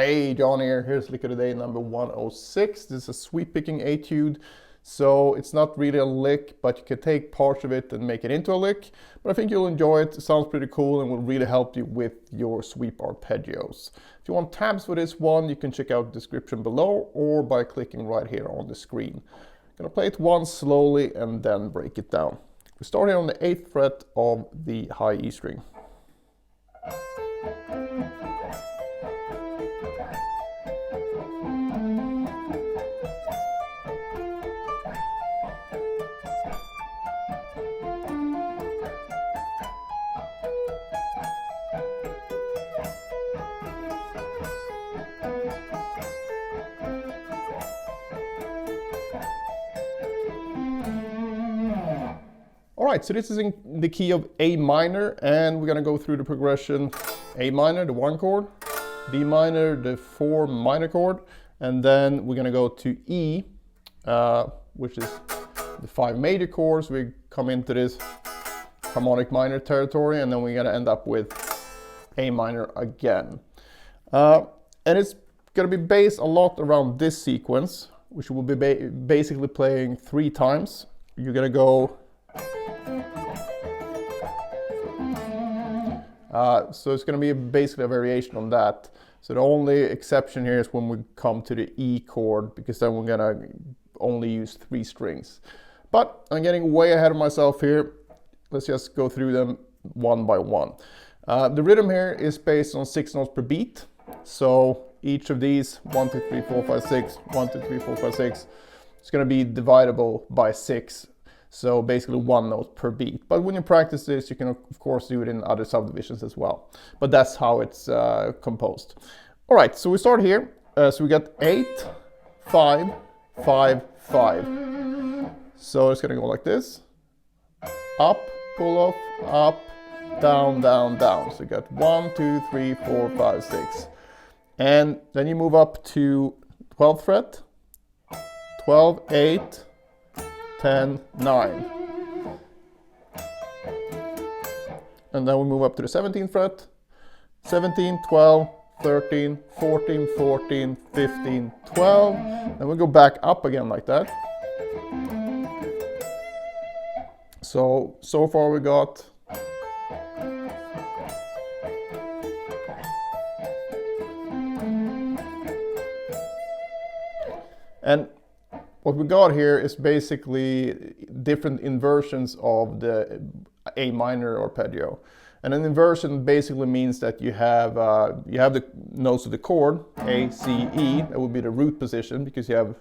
Hey, John here. Here's lick of the day number 106. This is a sweep picking etude. So it's not really a lick, but you can take parts of it and make it into a lick. But I think you'll enjoy it. It sounds pretty cool and will really help you with your sweep arpeggios. If you want tabs for this one, you can check out the description below or by clicking right here on the screen. I'm gonna play it once slowly and then break it down. We start here on the 8th fret of the high E string. Alright, so this is in the key of A minor, and we're going to go through the progression A minor, the 1 chord, B minor, the 4 minor chord, and then we're going to go to E, which is the 5 major chords. We come into this harmonic minor territory, and then we're going to end up with A minor again. And it's going to be based a lot around this sequence, which will be basically playing 3 times. You're going to go... so it's going to be basically a variation on that. So the only exception here is when we come to the E chord, because then we're going to only use 3 strings. But I'm getting way ahead of myself here. Let's just go through them one by one. The rhythm here is based on 6 notes per beat. So each of these, 1, 2, 3, 4, 5, 6, 1, 2, 3, 4, 5, 6, it's going to be dividable by 6. So basically 1 note per beat. But when you practice this, you can of course do it in other subdivisions as well. But that's how it's composed. All right, so we start here. So we got 8, 5, 5, 5. So it's gonna go like this. Up, pull off, up, down, down, down. So you got 1, 2, 3, 4, 5, 6. And then you move up to 12th fret, 12, 8, 10, 9. And then we move up to the 17th fret, 17, 12, 13, 14, 14, 15, 12. Then we go back up again like that. So far we got and what we got here is basically different inversions of the A minor arpeggio. And an inversion basically means that you have the notes of the chord, A, C, E. That would be the root position because you have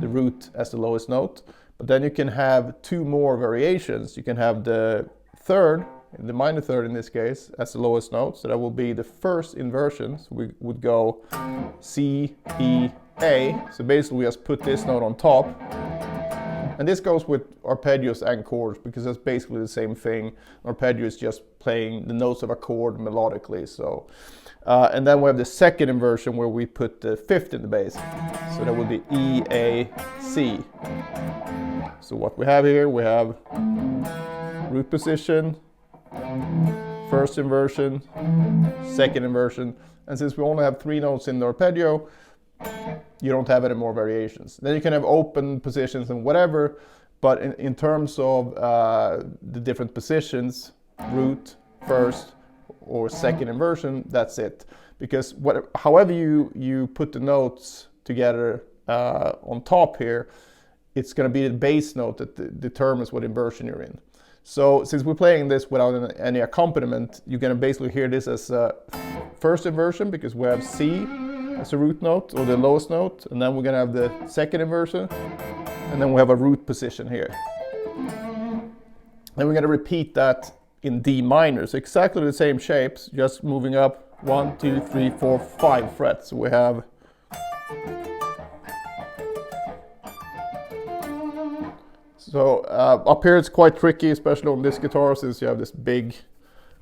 the root as the lowest note. But then you can have 2 more variations. You can have the third, the minor third in this case, as the lowest note. So that will be the first inversion. So we would go C, E, A. So basically we just put this note on top. And this goes with arpeggios and chords because that's basically the same thing. Arpeggio is just playing the notes of a chord melodically. So, and then we have the second inversion where we put the 5th in the bass. So that would be E, A, C. So what we have here, we have root position, first inversion, second inversion. And since we only have 3 notes in the arpeggio, you don't have any more variations. Then you can have open positions and whatever, but in terms of the different positions, root, first, or second inversion, that's it. Because however you put the notes together on top here, it's going to be the bass note that determines what inversion you're in. So since we're playing this without any accompaniment, you're going to basically hear this as a first inversion because we have C as a root note or the lowest note, and then we're going to have the second inversion, and then we have a root position here. Then we're going to repeat that in D minor. So exactly the same shapes, just moving up 1, 2, 3, 4, 5 frets. So we have up here it's quite tricky, especially on this guitar since you have this big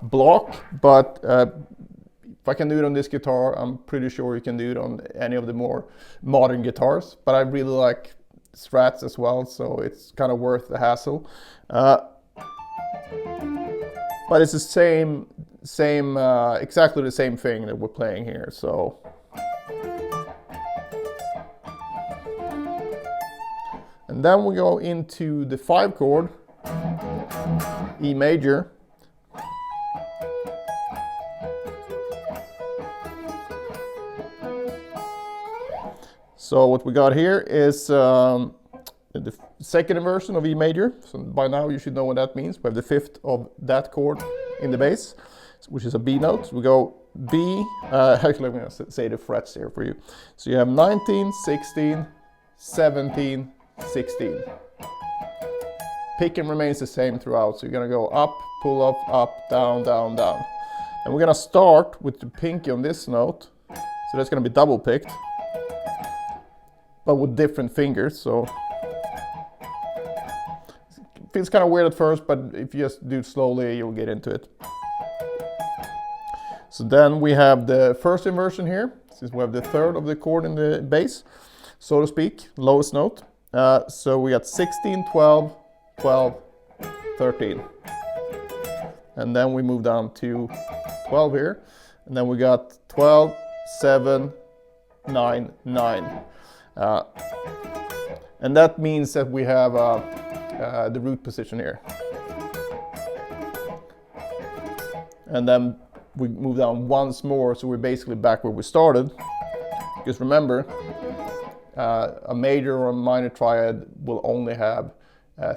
block, but if I can do it on this guitar, I'm pretty sure you can do it on any of the more modern guitars. But I really like Strats as well, so it's kind of worth the hassle. But it's the same, exactly the same thing that we're playing here. So And then we go into the 5 chord, E major. So what we got here is the second inversion of E major. So by now you should know what that means. We have the 5th of that chord in the bass, which is a B note. So we go B, actually I'm going to say the frets here for you. So you have 19, 16, 17, 16. Picking remains the same throughout. So you're going to go up, pull up, down, down, down. And we're going to start with the pinky on this note. So that's going to be double picked, but with different fingers. So it feels kind of weird at first, but if you just do it slowly, you'll get into it. So then we have the first inversion here, since we have the 3rd of the chord in the bass, so to speak, lowest note. So we got 16, 12, 12, 13. And then we move down to 12 here. And then we got 12, 7, 9, 9. And that means that we have the root position here. And then we move down once more, so we're basically back where we started. Because remember, a major or a minor triad will only have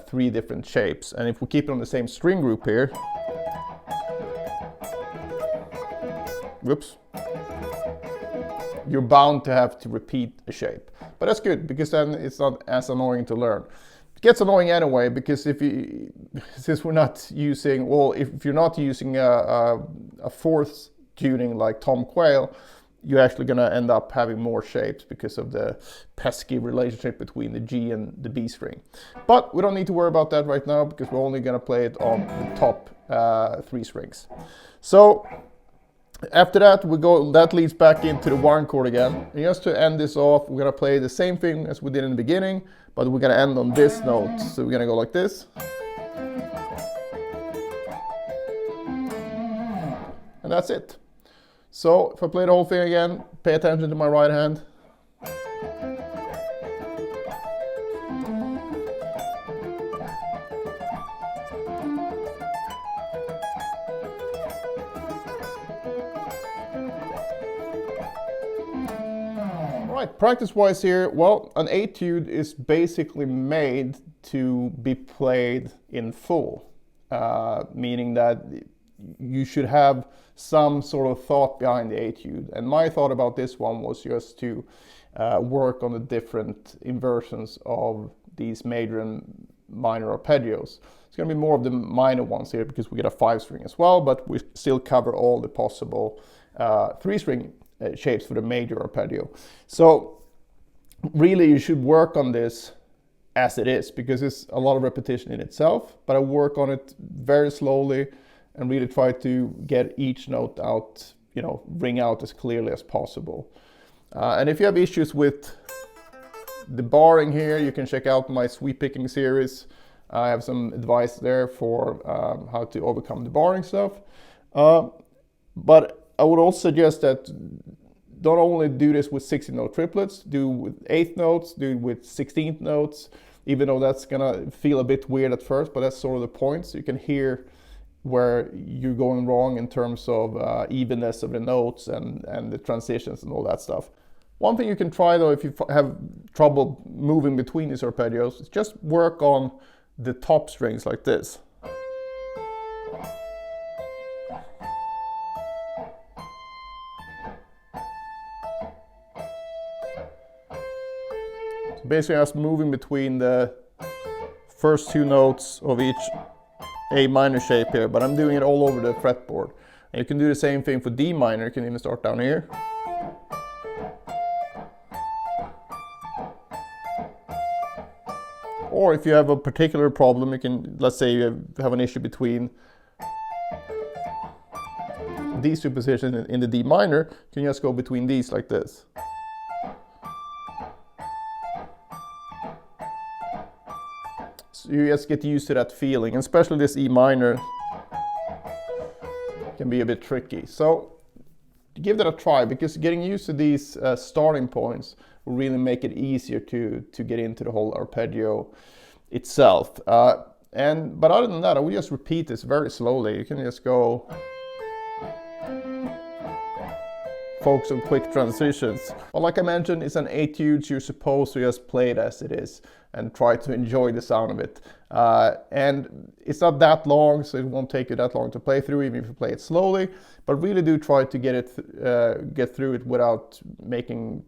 3 different shapes. And if we keep it on the same string group here, whoops, you're bound to have to repeat a shape. But that's good, because then it's not as annoying to learn. It gets annoying anyway, because since we're not using, well, if you're not using a 4th tuning like Tom Quayle, you're actually going to end up having more shapes because of the pesky relationship between the G and the B string. But we don't need to worry about that right now, because we're only going to play it on the top 3 strings. So after that, that leads back into the 1 chord again. And just to end this off, we're going to play the same thing as we did in the beginning, but we're going to end on this note. So we're going to go like this. And that's it. So if I play the whole thing again, pay attention to my right hand. Right, practice-wise here, well, an etude is basically made to be played in full, meaning that you should have some sort of thought behind the etude. And my thought about this one was just to work on the different inversions of these major and minor arpeggios. It's going to be more of the minor ones here, because we get a 5-string as well, but we still cover all the possible 3-string shapes for the major arpeggio. So really you should work on this as it is, because it's a lot of repetition in itself, but I work on it very slowly and really try to get each note out, ring out as clearly as possible. And if you have issues with the barring here, you can check out my sweep picking series. I have some advice there for how to overcome the barring stuff. But I would also suggest that don't only do this with 16-note triplets, do with 8th notes, do with 16th notes, even though that's gonna feel a bit weird at first, but that's sort of the point. So you can hear where you're going wrong in terms of evenness of the notes and the transitions and all that stuff. One thing you can try though, if you have trouble moving between these arpeggios, is just work on the top strings like this. So basically just moving between the first 2 notes of each A minor shape here, but I'm doing it all over the fretboard. And you can do the same thing for D minor. You can even start down here. Or if you have a particular problem, you can, let's say you have an issue between these 2 positions in the D minor, you can just go between these like this. So you just get used to that feeling, and especially this E minor can be a bit tricky. So give that a try, because getting used to these starting points will really make it easier to get into the whole arpeggio itself. But other than that, I will just repeat this very slowly. You can just go, focus on quick transitions. Well, like I mentioned, it's an etude, so you're supposed to just play it as it is and try to enjoy the sound of it. And it's not that long, so it won't take you that long to play through, even if you play it slowly. But really do try to get through it without making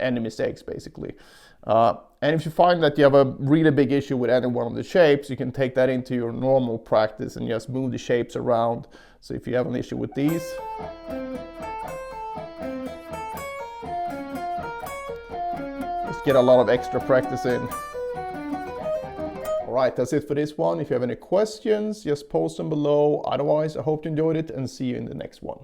any mistakes, basically. And if you find that you have a really big issue with any one of the shapes, you can take that into your normal practice and just move the shapes around. So if you have an issue with these, just get a lot of extra practice in. Alright, that's it for this one. If you have any questions, just post them below. Otherwise, I hope you enjoyed it and see you in the next one.